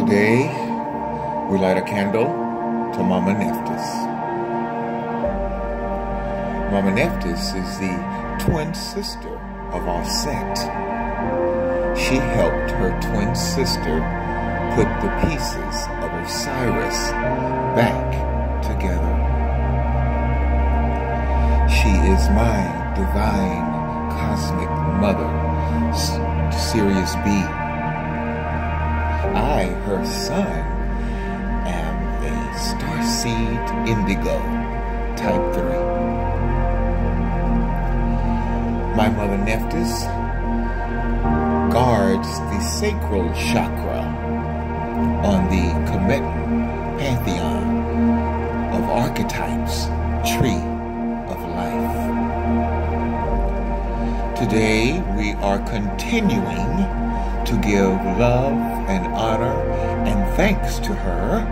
Today, we light a candle to Mama Nephthys. Mama Nephthys is the twin sister of our sect. She helped her twin sister put the pieces of Osiris back together. She is my divine cosmic mother, Sirius B. I, her son, am a starseed indigo, type 3. My mother Nephthys guards the sacral chakra on the Cometan pantheon of archetypes, tree of life. Today we are continuing to give love and honor and thanks to her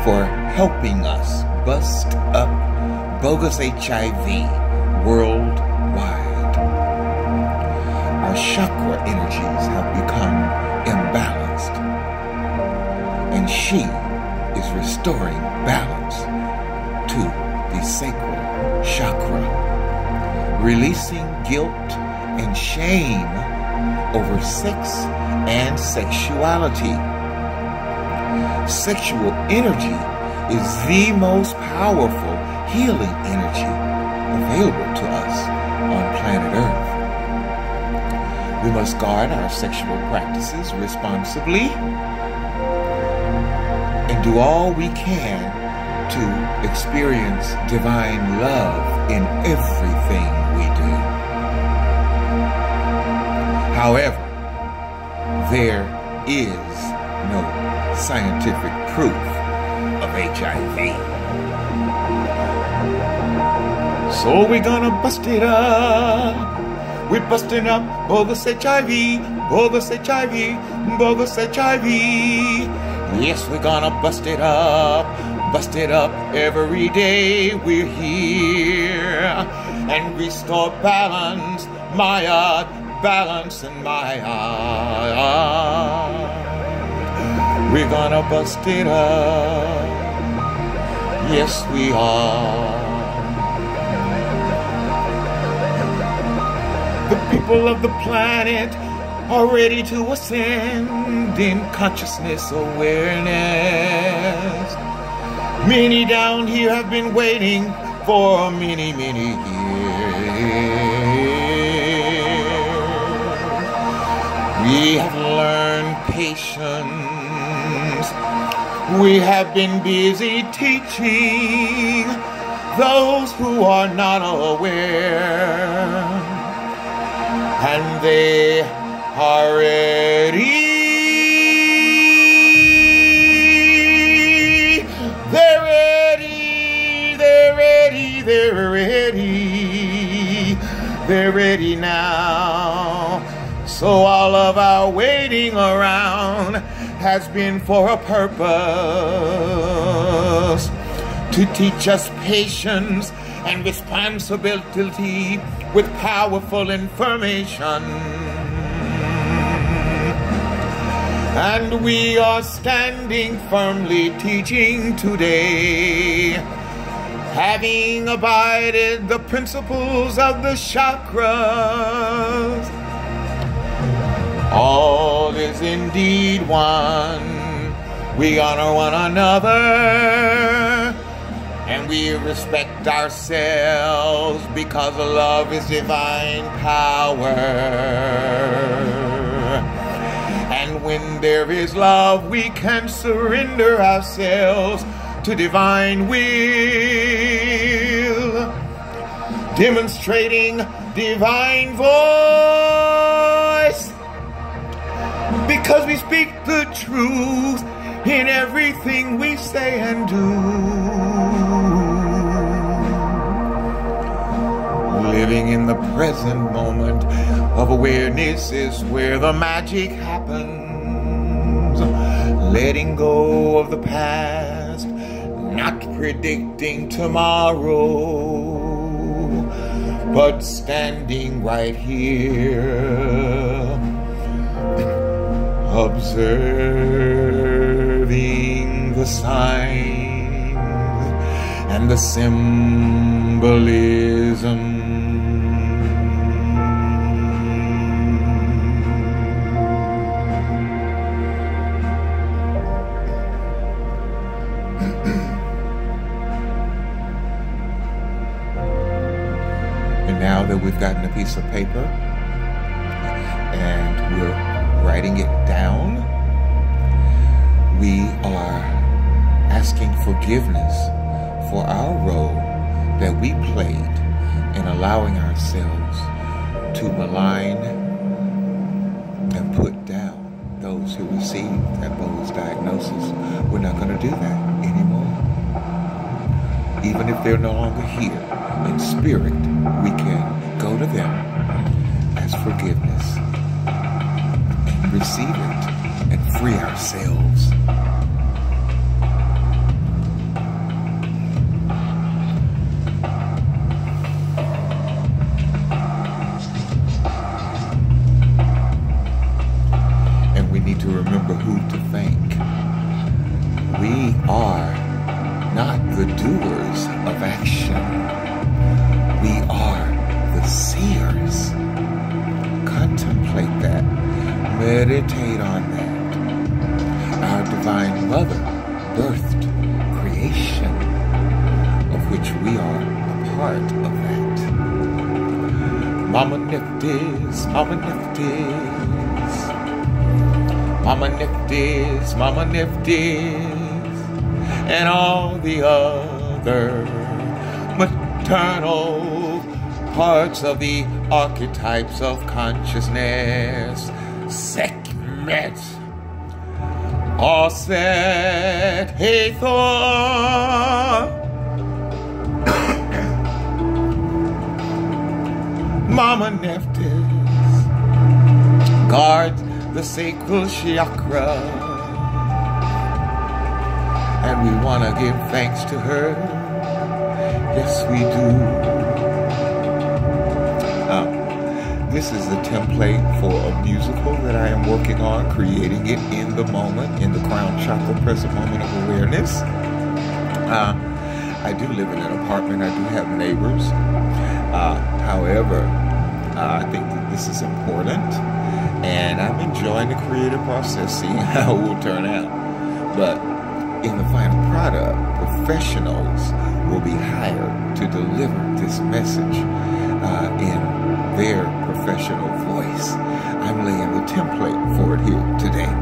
for helping us bust up bogus HIV worldwide. Our chakra energies have become imbalanced, and she is restoring balance to the sacral chakra, releasing guilt and shame over sex and sexuality. Sexual energy is the most powerful healing energy available to us on planet Earth. We must guard our sexual practices responsibly and do all we can to experience divine love in everything we do. However, there is no scientific proof of HIV. So we're gonna bust it up. We're busting up bogus HIV, bogus HIV, bogus HIV. Yes, we're gonna bust it up every day we're here and restore balance, Maya, balance and Maya. We're gonna bust it up. Yes, we are. The people of the planet are ready to ascend in consciousness awareness. Many down here have been waiting for many, many years. We have learned patience. We have been busy teaching those who are not aware. And they are ready. They're ready. They're ready. They're ready. They're ready now. So all of our waiting around has been for a purpose, to teach us patience and responsibility with powerful information. And we are standing firmly teaching today, having abided the principles of the chakras. All is indeed one. We honor one another, and we respect ourselves because love is divine power. And when there is love, we can surrender ourselves to divine will, demonstrating divine voice, because we speak the truth in everything we say and do. Living in the present moment of awareness is where the magic happens. Letting go of the past, not predicting tomorrow, but standing right here observing the signs and the symbolism. And now that we've gotten a piece of paper and we're writing it down, we are asking forgiveness for our role that we played in allowing ourselves to malign and put down those who received that bogus diagnosis. We're not going to do that anymore. Even if they're no longer here, in spirit, we can go to them as forgiveness and receive it and free ourselves. And we need to remember who to thank. We are not the doers of action. We are the seers. Contemplate that. Meditate on that. Our Divine Mother birthed creation, of which we are a part of that. Mama Nephthys, Mama Nephthys, Mama Nephthys, Mama Nephthys, and all the other maternal parts of the archetypes of consciousness. Sekhmet, Ausar, Hathor, Mama Nephthys, guard the sacral chakra, and we want to give thanks to her. Yes, we do. This is a template for a musical that I am working on, creating it in the moment, in the crown chakra, present moment of awareness. I do live in an apartment. I do have neighbors. However, I think that this is important, and I'm enjoying the creative process, seeing how it will turn out. But in the final product, professionals will be hired to deliver this message in their professional voice. I'm laying the template for it here today.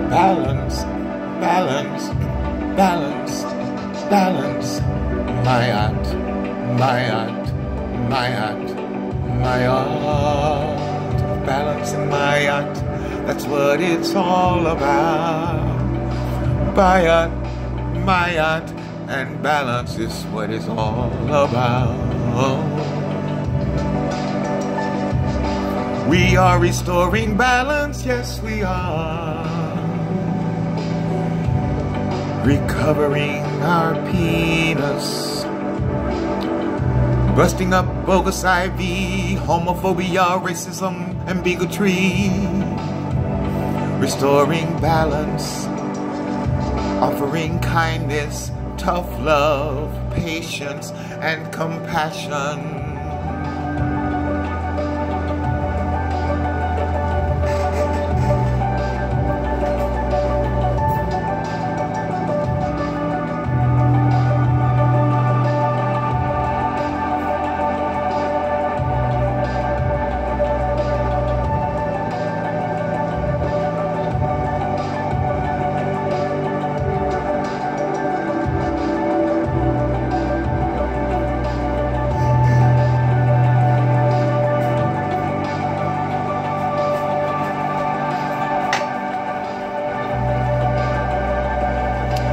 Balance, balance, balance, balance. My aunt, my aunt, my aunt, my aunt. Balance in my aunt. That's what it's all about. My aunt, and balance is what it's all about. We are restoring balance, yes we are. Recovering our penis, busting up bogus Hiv, homophobia, racism, and bigotry. Restoring balance, offering kindness, tough love, patience, and compassion.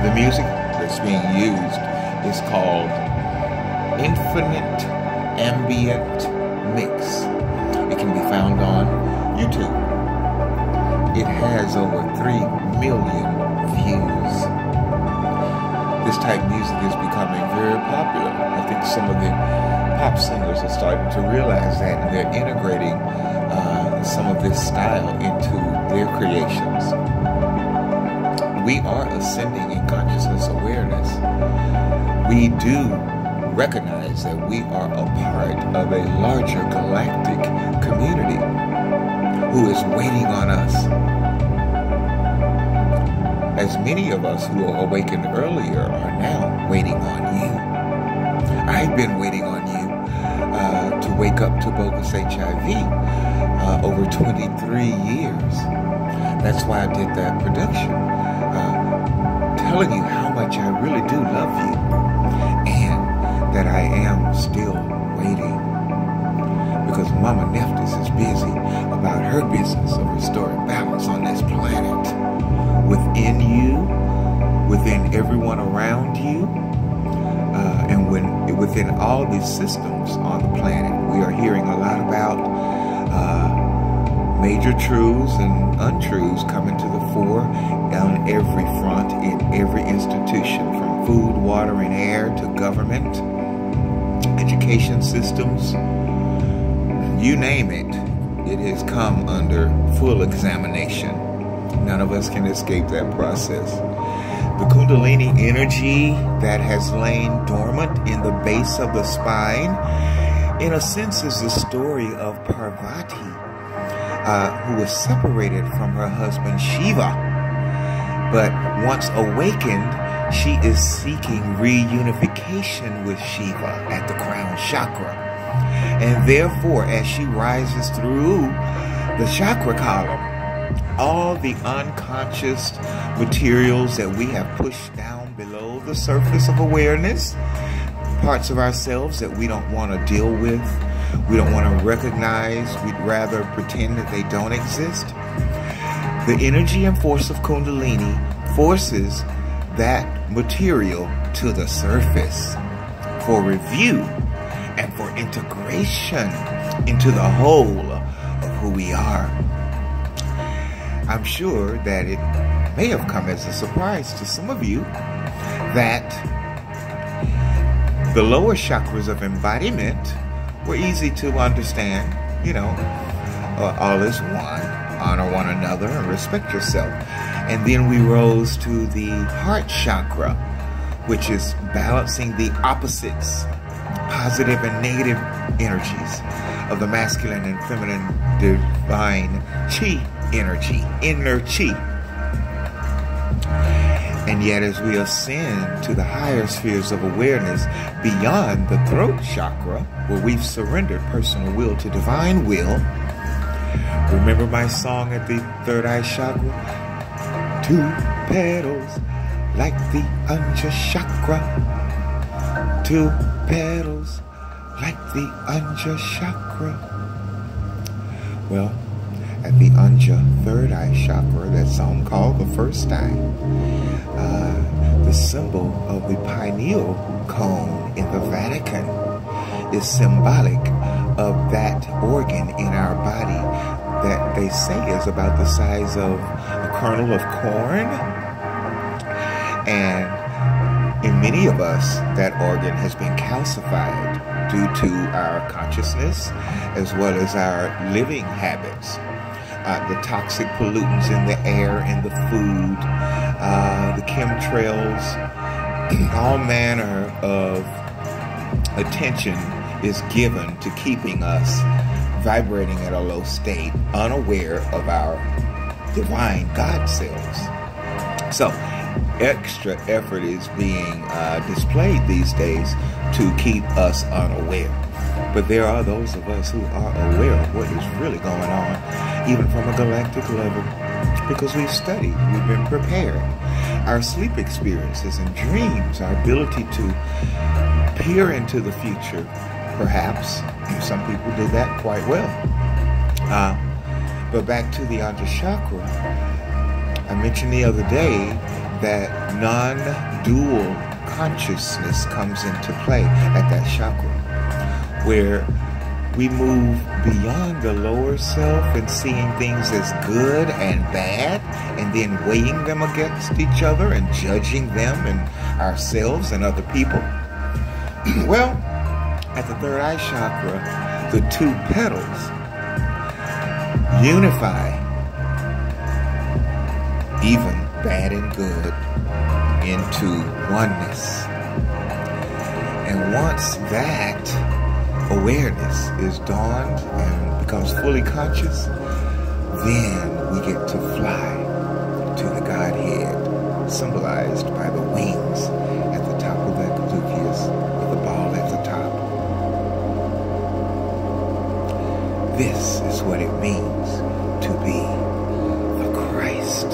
The music that's being used is called Infinite Ambient Mix. It can be found on YouTube. It has over 3 million views. This type of music is becoming very popular. I think some of the pop singers are starting to realize that, and they're integrating some of this style into their creations. We are ascending in consciousness awareness. We do recognize that we are a part of a larger galactic community who is waiting on us. As many of us who are awakened earlier are now waiting on you. I've been waiting on you to wake up to bogus HIV over 23 years. That's why I did that production, telling you how much I really do love you and that I am still waiting. Because Mama Nephthys is busy about her business of restoring balance on this planet. Within you, within everyone around you, and within all these systems on the planet. We are hearing a lot about major truths and untruths coming to the fore on every front, in every institution, from food, water, and air to government, education systems. You name it, it has come under full examination. None of us can escape that process. The Kundalini energy that has lain dormant in the base of the spine, in a sense, is the story of Parvati, who was separated from her husband Shiva. But once awakened, she is seeking reunification with Shiva at the crown chakra. And therefore, as she rises through the chakra column, all the unconscious materials that we have pushed down below the surface of awareness, parts of ourselves that we don't want to deal with, we don't want to recognize, we'd rather pretend that they don't exist. The energy and force of Kundalini forces that material to the surface for review and for integration into the whole of who we are. I'm sure that it may have come as a surprise to some of you that the lower chakras of embodiment were easy to understand. You know, all is one, honor one another, and respect yourself. And then we rose to the heart chakra, which is balancing the opposites, positive and negative energies of the masculine and feminine divine chi energy, inner chi. And yet as we ascend to the higher spheres of awareness beyond the throat chakra, where we've surrendered personal will to divine will, remember my song at the third eye chakra? 2 petals like the Anja chakra. 2 petals like the Anja chakra. Well, at the Anja third eye chakra, that song called the first eye, the symbol of the pineal cone in the Vatican is symbolic of that organ in our body that they say is about the size of a kernel of corn. And in many of us, that organ has been calcified due to our consciousness as well as our living habits. The toxic pollutants in the air, in the food, the chemtrails, all manner of attention is given to keeping us vibrating at a low state, unaware of our divine God selves. So, extra effort is being displayed these days to keep us unaware. But there are those of us who are aware of what is really going on, even from a galactic level, because we've studied, we've been prepared. Our sleep experiences and dreams, our ability to peer into the future, perhaps. Some people do that quite well. But back to the Anja chakra, I mentioned the other day that non-dual consciousness comes into play at that chakra, where We move beyond the lower self and seeing things as good and bad, and then weighing them against each other and judging them and ourselves and other people. Well, at the third eye chakra, the two petals unify, even bad and good, into oneness. And once that awareness is dawned and becomes fully conscious, then we get to fly to the Godhead, symbolized by the wings at the top of that nucleus with a ball at the top. This is what it means to be the Christ,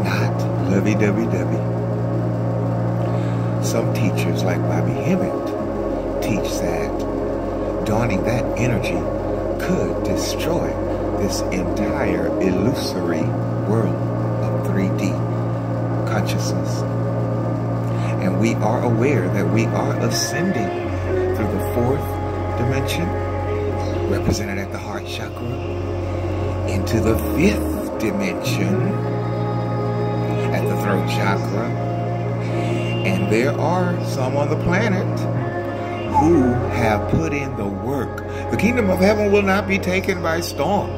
not lovey-dovey-dovey. Some teachers, like Bobby Hemmett, teach that dawning that energy could destroy this entire illusory world of 3D consciousness. And we are aware that we are ascending through the fourth dimension, represented at the heart chakra, into the fifth dimension at the throat chakra. And there are some on the planet who have put in the work. The kingdom of heaven will not be taken by storm,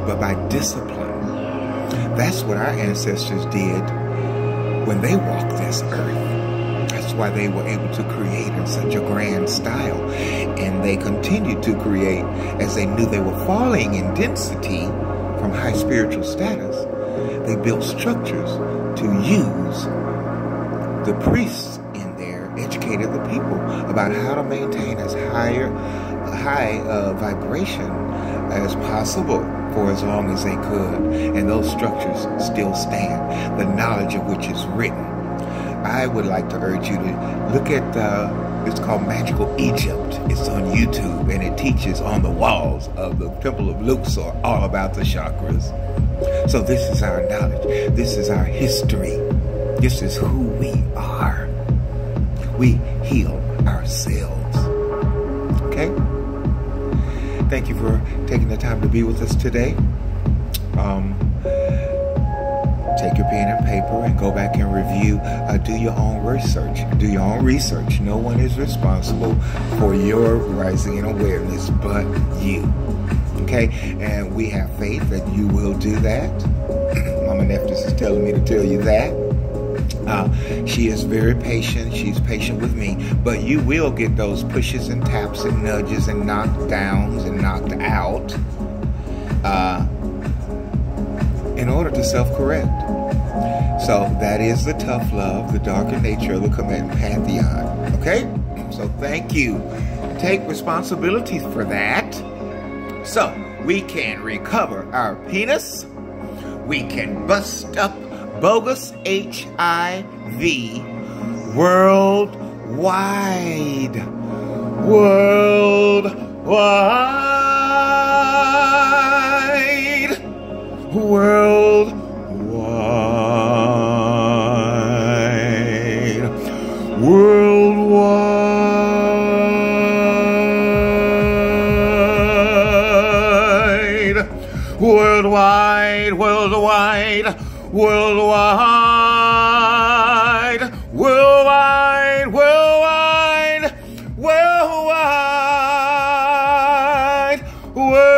but by discipline. That's what our ancestors did when they walked this earth. That's why they were able to create in such a grand style. And they continued to create as they knew they were falling in density from high spiritual status. They built structures to use. The priests in there educated the people about how to maintain as high vibration as possible for as long as they could. And those structures still stand, the knowledge of which is written. I would like to urge you to look at, it's called Magical Egypt. It's on YouTube, and it teaches on the walls of the Temple of Luxor all about the chakras. So this is our knowledge. This is our history. This is who we are. We heal ourselves. Okay? Thank you for taking the time to be with us today. Take your pen and paper and go back and review. Do your own research. Do your own research. No one is responsible for your rising in awareness but you. Okay? And we have faith that you will do that. Mama Nephthys is telling me to tell you that. She is very patient. She's patient with me. But you will get those pushes and taps and nudges and knocked downs and knocked out in order to self-correct. So that is the tough love, the darker nature of the command pantheon. Okay? So thank you. Take responsibility for that. So we can recover our penis. We can bust up Bogus HIV worldwide. Worldwide. Worldwide. Worldwide. Worldwide. Worldwide. Worldwide, worldwide, worldwide, worldwide, worldwide, worldwide.